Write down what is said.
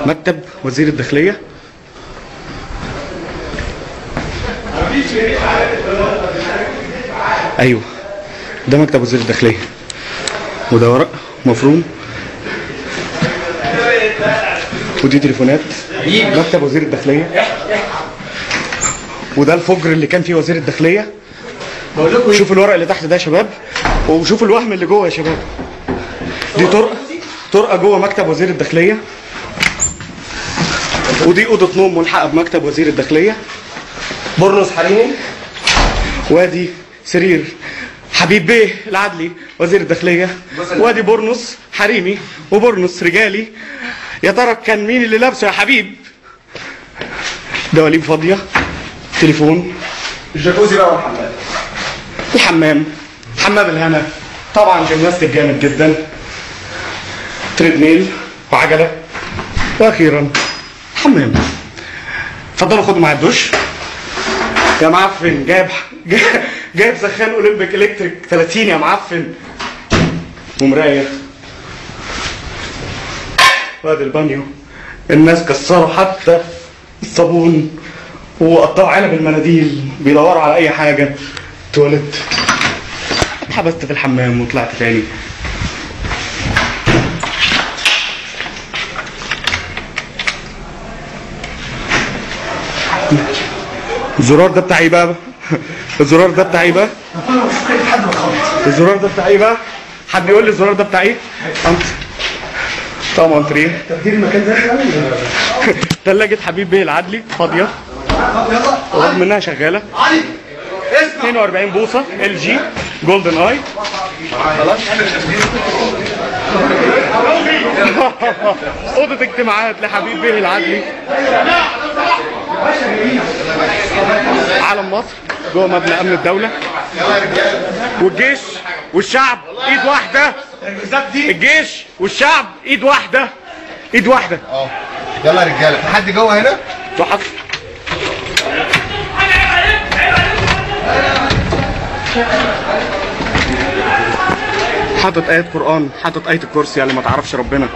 مكتب وزير الداخلية. ايوه ده مكتب وزير الداخلية، وده ورق مفروم، ودي تليفونات. مكتب وزير الداخلية، وده الفجر اللي كان فيه وزير الداخلية. شوفوا الورق اللي تحت ده يا شباب، وشوفوا الوهم اللي جوه يا شباب. دي طرقة جوه مكتب وزير الداخلية، ودي أوضة نوم ملحقة بمكتب وزير الداخلية. برنس حريمي، وادي سرير حبيب بيه العدلي وزير الداخلية، وادي برنس حريمي وبرنس رجالي. يا ترى كان مين اللي لابسه يا حبيب؟ دواليب فاضية، تليفون، الجاكوزي بقى والحمام. الحمام، حمام الهنا طبعا، جيمناستيك جامد جدا، تريد ميل وعجلة، واخيرا حمام. اتفضلوا خدوا معايا الدش يا معفن. جايب سخان اولمبيك الكتريك 30 يا معفن، ومرايه، وادي البانيو. الناس كسروا حتى الصابون وقطعوا علب المناديل، بيدوروا على اي حاجه. تواليت، حبست في الحمام وطلعت تاني. الزرار ده بتاع ايه بقى؟ الزرار ده بتاع ايه بقى؟ الزرار ده بتاع ايه بقى؟ حد يقول لي الزرار ده بتاع ايه؟ طبعا انتريه. تبديل المكان ده ثلاجة حبيب بيه العدلي فاضية، رغم انها شغالة. 42 بوصة ال جي جولدن اي. خلاص. أوضة اجتماعات لحبيب بيه العدلي. علم مصر جوه مبنى امن الدولة، والجيش والشعب ايد واحدة. الجيش والشعب ايد واحدة، ايد واحدة. يلا يا رجاله، في حد جوه هنا؟ تحط حاطط آية قرآن، حاطط آية الكرسي اللي ما تعرفش ربنا.